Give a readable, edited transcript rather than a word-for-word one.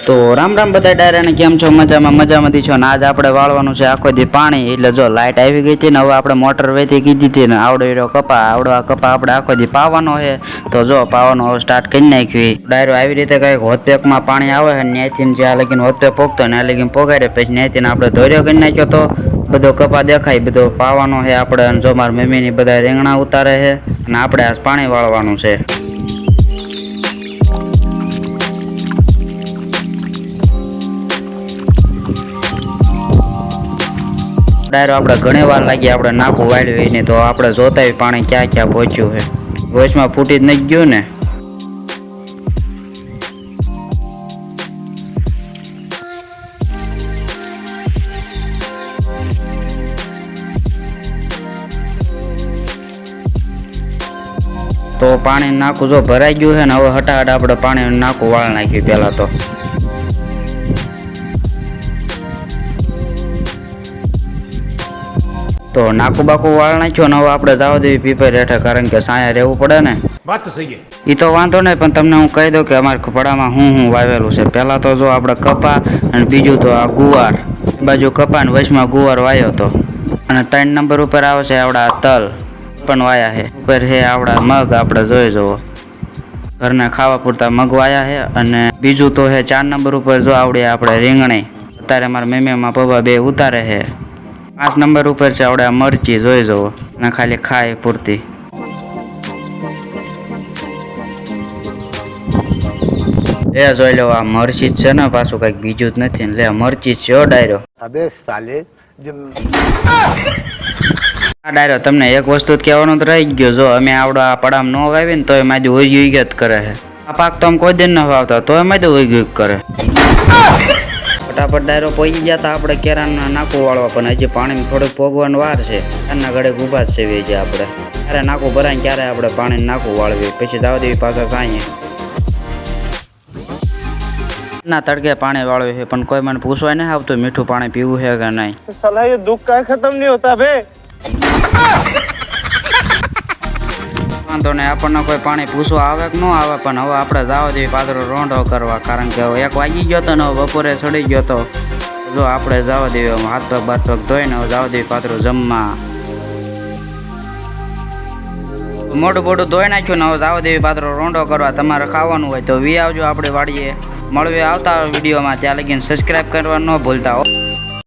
તો રામ રામ બધા ડાયરાને કેમ છો? મજામાંથી છો ને? આજ આપણે વાળવાનું છે આખો દી પાણી. એટલે જો લાઇટ આવી ગઈ હતી ને હવે આપણે મોટર વેચી કીધી હતી ને આવડો આ કપા આપણે આખો દી પાવાનો છે. તો જો પાવાનો હવે સ્ટાર્ટ કરી નાખ્યું. ડાયરો આવી રીતે કંઈક હોતપેકમાં પાણી આવે છે ને ત્યાંથી જ્યાં લગીને હોતપેક પોગતો ને ત્યાં લગીને પોગાડે પછી ત્યાંથી આપણે ધોર્યો કરી નાખ્યો. તો બધો કપા દેખાય બધો પાવાનો છે આપણે. જો મારા મમ્મીની બધા રીંગણા ઉતારે છે અને આપણે આજ પાણી વાળવાનું છે. ડાયરો આપણે ઘણી વાર લાગી આપણે નાખું વાળ્યું એને. તો આપણે જોતા પાણી ક્યાં ક્યાં પહોંચ્યું છે. વોઇસમાં ફૂટી જ નથી ગયું ને. તો પાણી નાખું જો ભરાઈ ગયું છે ને હવે હટાહટ આપણે પાણી નાખું વાળ નાખ્યું પહેલાં. તો નાકુ બાકુ વાળ નાખ્યો ને હવે આપણે જવા દેવી પીપર હેઠે, કારણ કે સાયા રહેવું પડે ને. વાત તો સહી. એ તો વાંધો નહીં, પણ તમને હું કહી દઉં કે અમારે ખપડામાં હું વાવેલું છે. પહેલાં તો જો આપણે કપા અને બીજું તો આ ગુવાર. બાજુ કપા ને વચમાં ગુવાર વાયો હતો. અને 3 નંબર ઉપર આવે છે આવડા તલ પણ વાયા છે. ઉપર છે આવડા મગ, આપણે જોઈ જવો ઘરના ખાવા પૂરતા મગ વાયા છે. અને બીજું તો છે 4 નંબર ઉપર જો આવડે આપણે રીંગણી. અત્યારે મારા મમ્મીમાં પપ્પા બે ઉતારે છે. 5 નંબર ઉપર છે આવડે મરચી, જોઈ જવો અને ખાલી ખાય પૂરતી. એ જોઈ લો આ મરચી જ છે ને, પાછું કઈક બીજું જ નથી ને. લે મરચી જ છે ડાયરો. અબે સાલે આ ડાયરો તમને એક વસ્તુ કહેવાનું તો રહી ગયો. જો અમે આવડો આ પડામ ન વાવી ને તોય મારી ઉઈ જ કરે છે. આ પાક તો આમ કોઈ દિન ન વાવતા તોય મારી ઉઈ કરે. ફટાફટ ડાયરો પહોંચી ગયા હતા આપણે કેરાના નાકું વાળવા, પણ હજી પાણી થોડુંક પોગવાની વાર છે. ત્યારના ઘડે ઊભા જ સેવી છે આપણે. ક્યારે નાકું ભરાય ક્યારે આપણે પાણી નાકું વાળવી, પછી દાવ દેવી પાછા સાંઈએ ના તડકે પાણી વાળવ્યું છે. પણ કોઈ મને પૂછવાય નહીં આવતું મીઠું પાણી પીવું છે કે નહીં. साला ये दुख का खत्म नहीं होता बे. વાંધો નહીં, આપણને કોઈ પાણી પૂછવા આવે કે ન આવે, પણ હવે આપણે જવા દેવી પાદરો રોંઢો કરવા, કારણ કે હવે 1 વાગી ગયો હતો ને બપોરે ચડી ગયો હતો. જો આપણે જવા દેવી હાથ પગ બાથ પગ ધોઈને હવે જવા દેવી પાદરો જમવા. મોઢું બોઢું ધોઈ નાખ્યું ને હવે જવા દેવી પાદરો રોંઢો કરવા. તમારે ખાવાનું હોય તો વી આવજો આપણે વાડીએ. મળવે આવતા વિડીયોમાં. ત્યાં લગીને સબસ્ક્રાઈબ કરવા ન ભૂલતા.